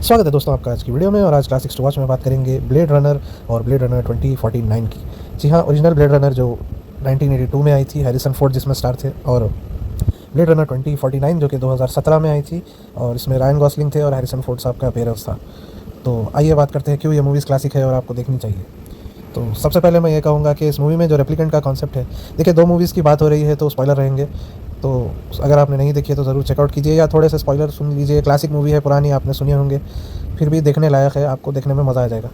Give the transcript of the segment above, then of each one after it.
स्वागत है दोस्तों आपका आज की वीडियो में। और आज क्लासिक्स टू वॉच में बात करेंगे ब्लेड रनर और ब्लेड रनर 2049 की। जी हाँ, ओरिजिनल ब्लेड रनर जो 1982 में आई थी, हैरिसन फोर्ड जिसमें स्टार थे, और ब्लेड रनर 2049 जो कि 2017 में आई थी और इसमें रायन गॉसलिंग थे और हैरिसन फोर्ड साहब का अपीयरेंस था। तो आइए बात करते हैं क्यों ये मूवीज़ क्लासिक है और आपको देखनी चाहिए। तो सबसे पहले मैं ये कहूँगा कि इस मूवी में जो रेप्लिकेंट का कॉन्सेप्ट है, देखिए 2 मूवीज़ की बात हो रही है तो स्पॉइलर रहेंगे, तो अगर आपने नहीं देखी है तो ज़रूर चेकआउट कीजिए या थोड़े से स्पॉइलर सुन लीजिए। क्लासिक मूवी है, पुरानी, आपने सुने होंगे, फिर भी देखने लायक है, आपको देखने में मज़ा आ जाएगा।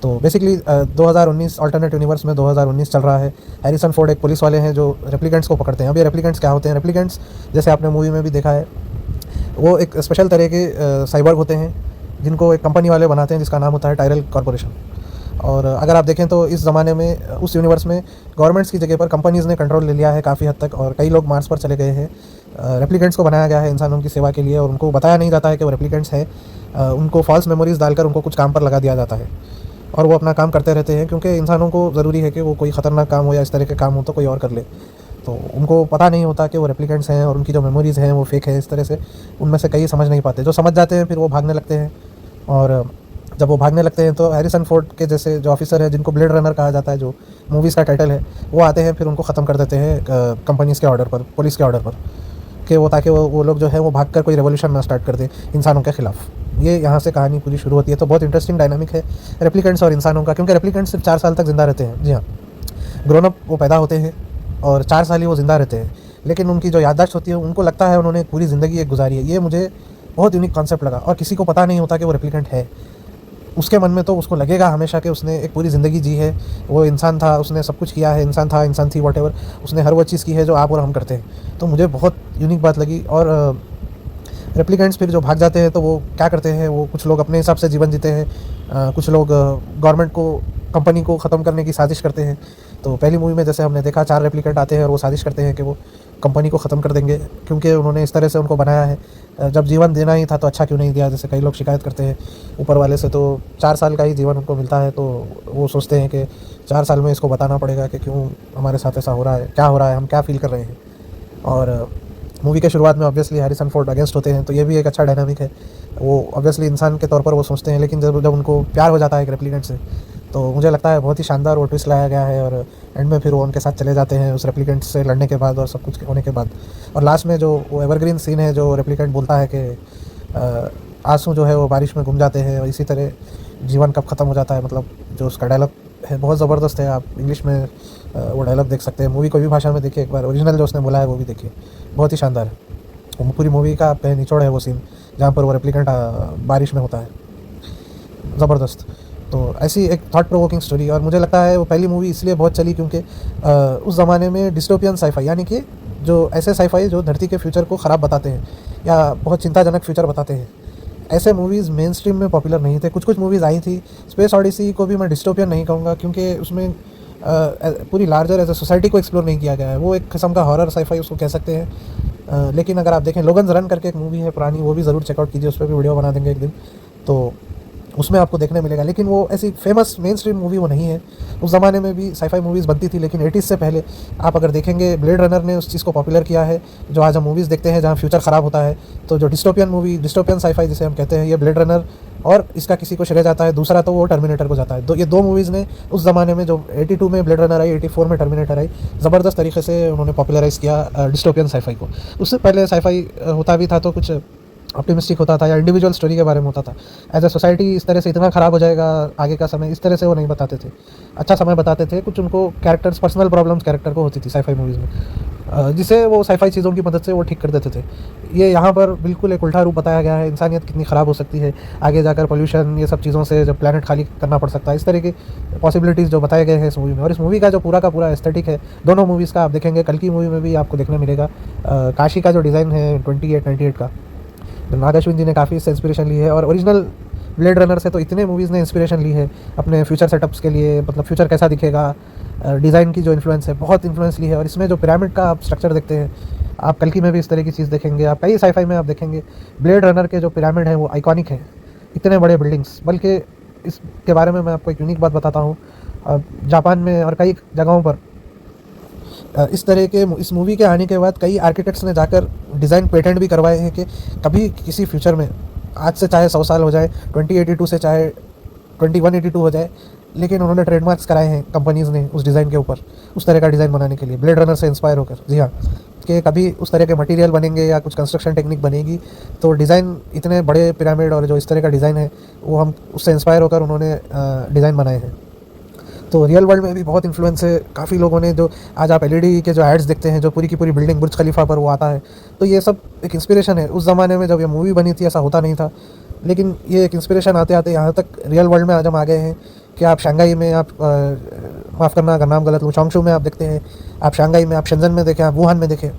तो बेसिकली 2019 अल्टरनेट यूनिवर्स में 2019 चल रहा है। हैरिसन फोर्ड एक पुलिस वाले हैं जो रेप्लिकेंट्स को पकड़ते हैं। अब ये रेप्लिकेंट्स क्या होते हैं? रेप्लिकेंट्स जैसे आपने मूवी में भी देखा है, वो एक स्पेशल तरह के साइबर्ग होते हैं जिनको एक कंपनी वाले बनाते हैं जिसका नाम होता है टायरल कॉरपोरेशन। और अगर आप देखें तो इस ज़माने में, उस यूनिवर्स में गवर्नमेंट्स की जगह पर कंपनीज़ ने कंट्रोल ले लिया है काफ़ी हद तक, और कई लोग मार्स पर चले गए हैं। रेप्लिकेंट्स को बनाया गया है इंसानों की सेवा के लिए, और उनको बताया नहीं जाता है कि वो रेप्लिकेंट्स हैं। उनको फॉल्स मेमोरीज़ डालकर उनको कुछ काम पर लगा दिया जाता है और वो अपना काम करते रहते हैं, क्योंकि इंसानों को ज़रूरी है कि वो कोई ख़तरनाक काम हो या इस तरह के काम हो तो कोई और कर ले। तो उनको पता नहीं होता कि वो रेप्लिकेंट्स हैं और उनकी जो मेमोरीज़ हैं वो फेक है। इस तरह से उनमें से कई समझ नहीं पाते। जो समझ जाते हैं फिर वो भागने लगते हैं, और जब वो भागने लगते हैं तो हैरिसन फोर्ड के जैसे जो ऑफिसर है, जिनको ब्लेड रनर कहा जाता है, जो मूवीज़ का टाइटल है, वो आते हैं, फिर उनको ख़त्म कर देते हैं कंपनीज़ के ऑर्डर पर, पुलिस के ऑर्डर पर, कि वो ताकि वो लोग जो है वो भागकर कोई रेवोल्यूशन ना स्टार्ट कर दें इंसानों के खिलाफ। ये यहाँ से कहानी पूरी शुरू होती है। तो बहुत इंटरेस्टिंग डायनामिक है रेप्लिकेंट्स और इंसानों का, क्योंकि रेप्लिकेंट्स सिर्फ 4 साल तक ज़िंदा रहते हैं। जी हाँ, ग्रोन अप वो पैदा होते हैं और 4 साल ही वो ज़िंदा रहते हैं, लेकिन उनकी जो याददाश्त होती है, उनको लगता है उन्होंने पूरी ज़िंदगी एक गुजारी है। ये मुझे बहुत यूनिक कॉन्सेप्ट लगा, और किसी को पता नहीं होता कि वो रेप्लिकेंट है। उसके मन में तो उसको लगेगा हमेशा कि उसने एक पूरी ज़िंदगी जी है, वो इंसान था, उसने सब कुछ किया है, इंसान था, इंसान थी, वॉटेवर, उसने हर वो चीज़ की है जो आप और हम करते हैं। तो मुझे बहुत यूनिक बात लगी। और रेप्लिकेंट्स फिर जो भाग जाते हैं तो वो क्या करते हैं, वो कुछ लोग अपने हिसाब से जीवन जीते हैं, कुछ लोग गवर्नमेंट को, कंपनी को ख़त्म करने की साजिश करते हैं। तो पहली मूवी में जैसे हमने देखा, 4 रेप्लिकेंट आते हैं और वो साजिश करते हैं कि वो कंपनी को ख़त्म कर देंगे, क्योंकि उन्होंने इस तरह से उनको बनाया है। जब जीवन देना ही था तो अच्छा क्यों नहीं दिया, जैसे कई लोग शिकायत करते हैं ऊपर वाले से। तो 4 साल का ही जीवन उनको मिलता है, तो वो सोचते हैं कि 4 साल में इसको बताना पड़ेगा कि क्यों हमारे साथ ऐसा हो रहा है, क्या हो रहा है, हम क्या फ़ील कर रहे हैं। और मूवी के शुरुआत में ऑब्वियसली हैरिसन फोर्ड अगेंस्ट होते हैं, तो ये भी एक अच्छा डायनामिक है। वो ऑब्वियसली इंसान के तौर पर वो सोचते हैं, लेकिन जब उनको प्यार हो जाता है एक रेप्लिकेंट से, तो मुझे लगता है बहुत ही शानदार वो ट्विस्ट लाया गया है। और एंड में फिर वो उनके साथ चले जाते हैं उस रेप्लिकेंट से लड़ने के बाद और सब कुछ होने के बाद। और लास्ट में जो वो एवरग्रीन सीन है, जो रेप्लिकेंट बोलता है कि आंसू जो है वो बारिश में घूम जाते हैं, और इसी तरह जीवन कब ख़त्म हो जाता है। मतलब जो उसका डायलॉग है बहुत ज़बरदस्त है। आप इंग्लिश में वो डायलॉग देख सकते हैं, मूवी कोई भी भाषा में देखिए एक बार, ओरिजिनल जो उसने बोला है वो भी देखिए, बहुत ही शानदार है। वो पूरी मूवी का निचोड़ है वो सीन, जहाँ पर वो रेप्लिकेंट बारिश में होता है, ज़बरदस्त। तो ऐसी एक थॉट प्रोवोकिंग स्टोरी, और मुझे लगता है वो पहली मूवी इसलिए बहुत चली क्योंकि उस ज़माने में डिस्टोपियन साईफाई, यानी कि जो ऐसे साईफाई जो धरती के फ्यूचर को ख़राब बताते हैं या बहुत चिंताजनक फ्यूचर बताते हैं, ऐसे मूवीज़ मेन स्ट्रीम में पॉपुलर नहीं थे। कुछ कुछ मूवीज़ आई थी, स्पेस ऑडिसी को भी मैं डिस्टोपियन नहीं कहूँगा, क्योंकि उसमें पूरी लार्जर एज ए सोसाइटी को एक्सप्लोर नहीं किया गया है। वो एक किस्म का हॉरर साईफाई उसको कह सकते हैं। लेकिन अगर आप देखें, लोगन्स रन करके एक मूवी है पुरानी, वो भी ज़रूर चेकआउट कीजिए, उस पर भी वीडियो बना देंगे एक दिन, तो उसमें आपको देखने मिलेगा। लेकिन वो ऐसी फेमस मेन स्ट्रीम मूवी वो नहीं है। उस ज़माने में भी साईफाई मूवीज़ बनती थी, लेकिन 80s से पहले आप अगर देखेंगे, ब्लेड रनर ने उस चीज़ को पॉपुलर किया है जो आज हम मूवीज़ देखते हैं जहाँ फ्यूचर ख़राब होता है। तो जो डिस्टोपियन मूवी, डिस्टोपियन साईफाई जिसे हम कहते हैं, ये ब्लेड रनर और इसका किसी को श्रेय जाता है, दूसरा तो वो टर्मिनेटर को जाता है। ये 2 मूवीज़ ने उस ज़माने में, जो 82 में ब्लेड रनर आई, 84 में टर्मिनेटर आई, ज़बरदस्त तरीके से उन्होंने पॉपुलराइज़ किया डिस्टोपियन साईफाई को। उससे पहले साईफाई होता भी था तो कुछ ऑप्टिमिस्टिक होता था या इंडिविजुअल स्टोरी के बारे में होता था। एज ए सोसाइटी इस तरह से इतना ख़राब हो जाएगा आगे का समय, इस तरह से वो नहीं बताते थे, अच्छा समय बताते थे। कुछ उनको कैरेक्टर्स, पर्सनल प्रॉब्लम्स कैरेक्टर को होती थी साईफाई मूवीज़ में, जिसे वो साईफाई चीज़ों की मदद से वो ठीक कर देते थे। ये यहाँ पर बिल्कुल एक उल्टा रूप बताया गया है, इंसानियत कितनी ख़राब हो सकती है आगे जाकर, पोल्यूशन, ये सब चीज़ों से जब प्लानट खाली करना पड़ सकता है, इस तरह की पॉसिबिलिटीज़ जो बताए गए हैं इस मूवी में। और इस मूवी का जो पूरा का पूरा एस्थेटिक है, दोनों मूवीज़ का आप देखेंगे, कल की मूवी में भी आपको देखने मिलेगा। काशी का जो डिज़ाइन है 2898 का, नाग अश्विन जी ने काफ़ी इससे इंस्पिरेशन ली है। और ओरिजिनल ब्लेड रनर से तो इतने मूवीज़ ने इंस्पिरेशन ली है अपने फ्यूचर सेटअप्स के लिए, मतलब फ्यूचर कैसा दिखेगा, डिज़ाइन की जो इन्फ्लुएंस है, बहुत इन्फ्लुएंस ली है। और इसमें जो पिरामिड का आप स्ट्रक्चर देखते हैं, आप कल्कि में भी इस तरह की चीज़ देखेंगे, आप कई साईफाई में आप देखेंगे। ब्लेड रनर के जो पिरामिड हैं वो आइकॉनिक है, इतने बड़े बिल्डिंग्स। बल्कि इसके बारे में मैं आपको एक यूनिक बात बताता हूँ, जापान में और कई जगहों पर इस तरह के, इस मूवी के आने के बाद कई आर्किटेक्ट्स ने जाकर डिज़ाइन पेटेंट भी करवाए हैं कि कभी किसी फ्यूचर में आज से चाहे 100 साल हो जाए, 2082 से चाहे 2182 हो जाए, लेकिन उन्होंने ट्रेडमार्क्स कराए हैं कंपनीज़ ने उस डिज़ाइन के ऊपर, उस तरह का डिज़ाइन बनाने के लिए, ब्लेड रनर से इंस्पायर होकर। जी हाँ, कि कभी उस तरह के मटेरियल बनेंगे या कुछ कंस्ट्रक्शन टेक्निक बनेगी तो डिज़ाइन इतने बड़े पिरामिड और जो इस तरह का डिज़ाइन है वो हम उससे इंस्पायर होकर उन्होंने डिज़ाइन बनाए हैं। तो रियल वर्ल्ड में भी बहुत इन्फ्लुएंस है। काफ़ी लोगों ने, जो आज आप एलईडी के जो एड्स देखते हैं, जो पूरी की पूरी बिल्डिंग बुर्ज खलीफा पर वो आता है, तो ये सब एक इंस्पिरेशन है। उस ज़माने में जब ये मूवी बनी थी ऐसा होता नहीं था, लेकिन ये एक इंस्पिरेशन आते आते यहाँ तक रियल वर्ल्ड में आज हम आ गए हैं कि आप शंघाई में, आप माफ़ करना अगर नाम गलत लूँ, चोंगशू में आप देखते हैं, आप शंघाई में, आप शेंजन में देखें, आप वुहान में देखें,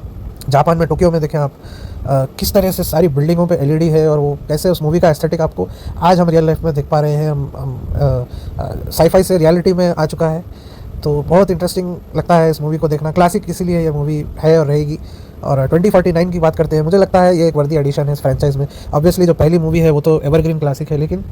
जापान में टोक्यो में देखें, आप किस तरह से सारी बिल्डिंगों पे एलईडी है और वो कैसे उस मूवी का एस्थेटिक आपको आज हम रियल लाइफ में देख पा रहे हैं। हम साईफाई से रियलिटी में आ चुका है, तो बहुत इंटरेस्टिंग लगता है इस मूवी को देखना। क्लासिक इसीलिए ये मूवी है और रहेगी। और 2049 की बात करते हैं, मुझे लगता है ये एक वर्दी एडिशन है इस फ्रेंचाइज में। ऑब्वियसली जो पहली मूवी है वो तो एवरग्रीन क्लासिक है, लेकिन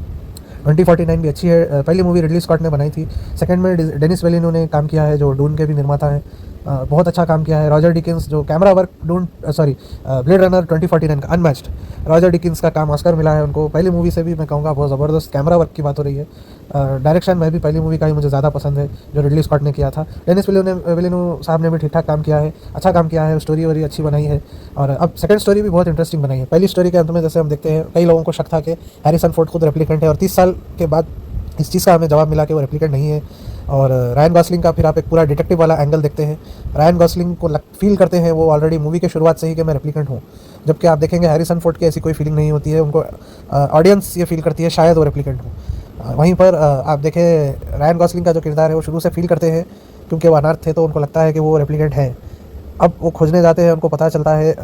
2049 भी अच्छी है। पहली मूवी रिडली स्कॉट ने बनाई थी, सेकंड में डेनिस विलेन्यू ने काम किया है, जो डून के भी निर्माता हैं। बहुत अच्छा काम किया है। रॉजर डिकिंस, जो कैमरा वर्क ब्लेड रनर 2049 का अनमैच्ड, रॉजर डिकिंस का काम ऑस्कर मिला है उनको। पहली मूवी से भी मैं कहूँगा बहुत ज़बरदस्त कैमरा वर्क की बात हो रही है। डायरेक्शन में भी पहली मूवी का ही मुझे ज़्यादा पसंद है जो रिडली स्कॉट ने किया था। डेनिस विलेन्यू साहब ने भी ठीक ठाक काम किया है, अच्छा काम किया है, स्टोरी वोरी अच्छी बनाई है। और अब सेकंड स्टोरी भी बहुत इंटरेस्टिंग बनाई है। पहली स्टोरी के अंत में जैसे हम देखते हैं, कई लोगों को शक था कि हैरिसन फोर्ड खुद रेप्लिकेंट है, और 30 साल के बाद इस चीज़ का हमें जवाब मिला कि वो रेप्लिकेंट नहीं है। और रायन गॉसलिंग का फिर आप एक पूरा डिटेक्टिव वाला एंगल देखते हैं। रायन गॉसलिंग को फील करते हैं वो ऑलरेडी मूवी के शुरुआत से ही कि मैं रेप्लिकेंट हूँ, जबकि आप देखेंगे हैरिसन फोर्ड की ऐसी कोई फीलिंग नहीं होती है। उनको ऑडियंस ये फील करती है शायद वो रेप्लिकेंट हो। वहीं पर आप देखें रायन गॉसलिंग का जो किरदार है वो शुरू से फील करते हैं, क्योंकि वो अनर्थ थे तो उनको लगता है कि वो रेप्लिकेंट है। अब वो खोजने जाते हैं, उनको पता चलता है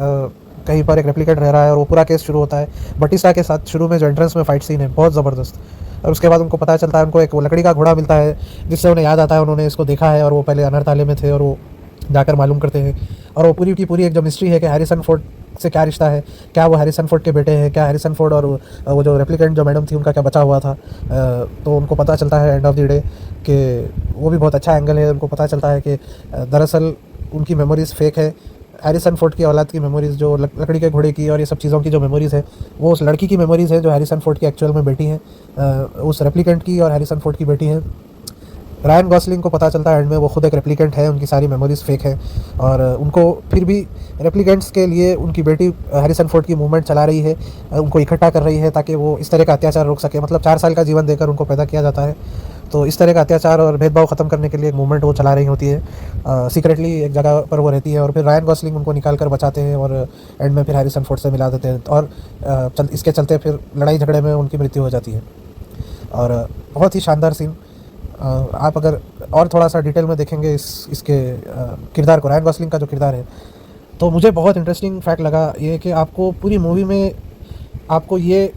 कहीं पर एक रेप्लिकेंट रह रहा है, और वो पूरा केस शुरू होता है बटिस्टा के साथ। शुरू में जो एंट्रेंस में फाइट सीन है बहुत ज़बरदस्त, और उसके बाद उनको पता चलता है, उनको एक वो लकड़ी का घोड़ा मिलता है जिससे उन्हें याद आता है उन्होंने इसको देखा है और वो पहले अनर्थालय में थे, और वो जाकर मालूम करते हैं। और वो पूरी की पूरी एक जो मिस्ट्री है कि हैरिसन फोर्ड से क्या रिश्ता है, क्या वो हैरिसन फोर्ड के बेटे हैं, क्या हैरिसन फोर्ड और वो जो रेप्लिकेंट जो मैडम थी उनका क्या बचा हुआ था। तो उनको पता चलता है एंड ऑफ द डे कि वो भी बहुत अच्छा एंगल है। उनको पता चलता है कि दरअसल उनकी मेमोरीज़ फेक है। हैरिसन फोर्ड की औलाद की मेमोरीज़, जो लकड़ी के घोड़े की और ये सब चीज़ों की जो मेमोरीज़ है, वो उस लड़की की मेमोरीज़ है जो हैरिसन फोर्ड की एक्चुअल में बेटी है, उस रेप्लिकेंट की और हैरिसन फोर्ड की बेटी है। रायन गॉसलिंग को पता चलता है एंड में वो खुद एक रेप्लिकेंट है, उनकी सारी मेमोरीज़ फेक है, और उनको फिर भी रेप्लिकेंट्स के लिए उनकी बेटी हैरिसन फोर्ड की मूवमेंट चला रही है, उनको इकट्ठा कर रही है ताकि वो इस तरह का अत्याचार रोक सके। मतलब 4 साल का जीवन देकर उनको पैदा किया जाता है, तो इस तरह का अत्याचार और भेदभाव ख़त्म करने के लिए एक मूवमेंट वो चला रही होती है। सीक्रेटली एक जगह पर वो रहती है, और फिर रायन गॉसलिंग उनको निकाल कर बचाते हैं और एंड में फिर हैरिसन फोर्ड से मिला देते हैं, और इसके चलते फिर लड़ाई झगड़े में उनकी मृत्यु हो जाती है। और बहुत ही शानदार सीन। आप अगर और थोड़ा सा डिटेल में देखेंगे इसके किरदार को, रायन गॉसलिंग का जो किरदार है, तो मुझे बहुत इंटरेस्टिंग फैक्ट लगा ये कि आपको पूरी मूवी में आपको ये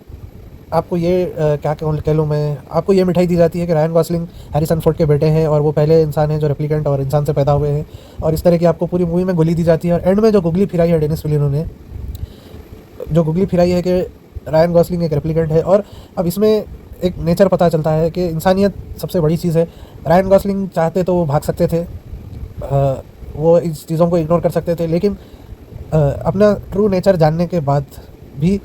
क्या कह लूँ मैं, आपको ये मिठाई दी जाती है कि रायन गॉसलिंग हैरिसन फोर्ड के बेटे हैं और वो पहले इंसान हैं जो रेप्लिकेंट और इंसान से पैदा हुए हैं, और इस तरह की आपको पूरी मूवी में गोली दी जाती है। और एंड में जो गुगली फिराई है डेनिस विलेन्यू ने, जो गुगली फिराई है कि रायन गॉसलिंग एक रेप्लिकेंट है, और अब इसमें एक नेचर पता चलता है कि इंसानियत सबसे बड़ी चीज़ है। रायन गॉसलिंग चाहते तो वो भाग सकते थे, वो इस चीज़ों को इग्नोर कर सकते थे, लेकिन अपना ट्रू नेचर जानने के बाद भी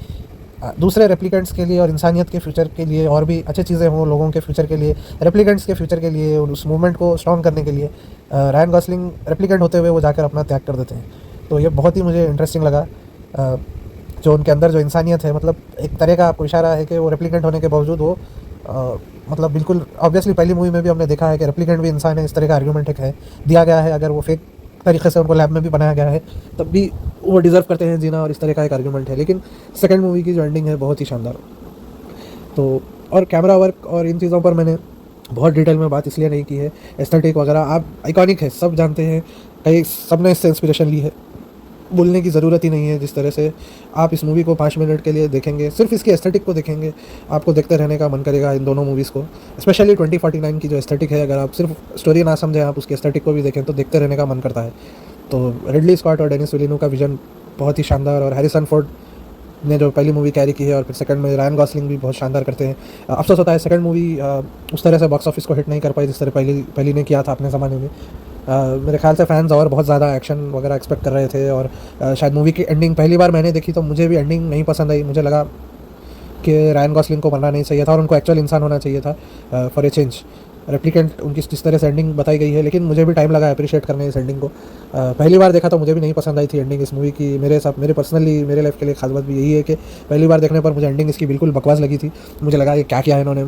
दूसरे रेप्लिकेंट्स के लिए और इंसानियत के फ्यूचर के लिए और भी अच्छी चीज़ें हों लोगों के फ्यूचर के लिए, रेप्लिकेंट्स के फ्यूचर के लिए, उस मूवमेंट को स्ट्रॉन्ग करने के लिए रायन गॉसलिंग रेप्लिकेंट होते हुए वो जाकर अपना त्याग कर देते हैं। तो ये बहुत ही मुझे इंटरेस्टिंग लगा, जो उनके अंदर जो इंसानियत है। मतलब एक तरह का आपको इशारा है कि वो रेप्लिकेंट होने के बावजूद वो मतलब बिल्कुल ऑब्वियसली पहली मूवी में भी हमने देखा है कि रेप्लिकेंट भी इंसान है, इस तरह का आर्गूमेंट एक है दिया गया है। अगर वो फेक तरीके से उनको लैब में भी बनाया गया है तब भी वो डिज़र्व करते हैं जीना, और इस तरह का एक आर्गूमेंट है। लेकिन सेकंड मूवी की जो एंडिंग है बहुत ही शानदार। तो और कैमरा वर्क और इन चीज़ों पर मैंने बहुत डिटेल में बात इसलिए नहीं की है। एस्थेटिक वगैरह आप आइकॉनिक है, सब जानते हैं, कई सब ने इससे इंस्पिरेशन ली है, बोलने की ज़रूरत ही नहीं है। जिस तरह से आप इस मूवी को 5 मिनट के लिए देखेंगे, सिर्फ इसकी एस्थेटिक को देखेंगे, आपको देखते रहने का मन करेगा इन दोनों मूवीज़ को। स्पेशली 2049 की जो एस्थेटिक है, अगर आप सिर्फ स्टोरी ना समझें, आप उसकी एस्थेटिक को भी देखें तो देखते रहने का मन करता है। तो रिडली स्कॉट और डेनिस विलेन्यू का विजन बहुत ही शानदार, और हैरिसन फोर्ड ने जो पहली मूवी कैरी की है, और फिर सेकंड में रायन गॉसलिंग भी बहुत शानदार करते हैं। अफसोस होता है सेकंड मूवी उस तरह से बॉक्स ऑफिस को हिट नहीं कर पाई जिस तरह पहली ने किया था अपने ज़माने में। मेरे ख्याल से फैंस और बहुत ज़्यादा एक्शन वगैरह एक्सपेक्ट कर रहे थे, और शायद मूवी की एंडिंग पहली बार मैंने देखी तो मुझे भी एंडिंग नहीं पसंद आई। मुझे लगा कि रायन गॉसलिंग को मरना नहीं चाहिए था और उनको एक्चुअल इंसान होना चाहिए था फॉर ए चेंज। रेप्लिकेंट उनकी जिस तरह से एंडिंग बताई गई है, लेकिन मुझे भी टाइम लगा अप्रिशिएट करने इस एंडिंग को। पहली बार देखा तो मुझे भी नहीं पसंद आई थी एंडिंग इस मूवी की। मेरे पर्सनली मेरे लाइफ के लिए खास बात भी यही है कि पहली बार देखने पर मुझे एंडिंग इसकी बिल्कुल बकवास लगी थी। मुझे लगा कि क्या किया है इन्होंने,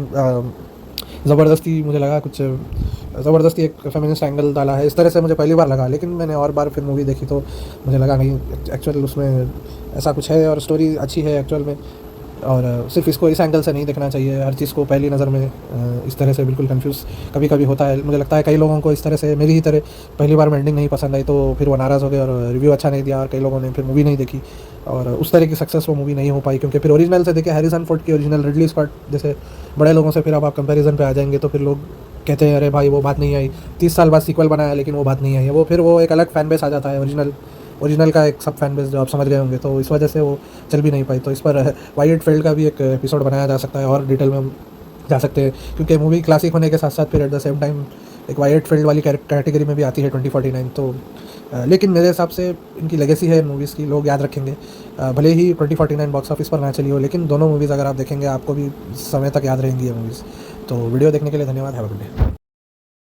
ज़बरदस्ती मुझे लगा कुछ ज़बरदस्ती एक फेमिनिस्ट एंगल डाला है, इस तरह से मुझे पहली बार लगा। लेकिन मैंने और बार फिर मूवी देखी तो मुझे लगा नहीं, एक्चुअल उसमें ऐसा कुछ है और स्टोरी अच्छी है एक्चुअल में। और सिर्फ इसको इस एंगल से नहीं देखना चाहिए, हर चीज़ को पहली नज़र में इस तरह से बिल्कुल कंफ्यूज कभी कभी होता है। मुझे लगता है कई लोगों को इस तरह से मेरी ही तरह पहली बार में एंडिंग नहीं पसंद आई तो फिर वो नाराज़ हो गए और रिव्यू अच्छा नहीं दिया, और कई लोगों ने फिर मूवी नहीं देखी और उस तरह की सक्सेस वो मूवी नहीं हो पाई। क्योंकि फिर ओरिजिनल से देखे हैरिसन फोर्ड की ओरिजिनल, रिडली स्कॉट जैसे बड़े लोगों से फिर अब आप कंपैरिजन पे आ जाएंगे तो फिर लोग कहते हैं अरे भाई वो बात नहीं आई, 30 साल बाद सीक्वल बनाया लेकिन वो बात नहीं आई है। वो फिर वो एक अलग फैन बेस आ जाता है ओरिजिनल का, एक सब फैन बेस जो आप समझ गए होंगे, तो इस वजह से वो चल भी नहीं पाई। तो इस पर वाइट फील्ड का भी एक एपिसोड बनाया जा सकता है और डिटेल में हम जा सकते हैं, क्योंकि मूवी क्लासिक होने के साथ साथ फिर एट द सेम टाइम एक वाइट फील्ड वाली कैटेगरी में भी आती है 2049। तो लेकिन मेरे हिसाब से इनकी लेगेसी है मूवीज़ की, लोग याद रखेंगे। भले ही 2049 बॉक्स ऑफिस पर ना चली हो, लेकिन दोनों मूवीज़ अगर आप देखेंगे आपको भी समय तक याद रहेंगी ये मूवीज़। तो वीडियो देखने के लिए धन्यवाद, हैव अ गुड डे।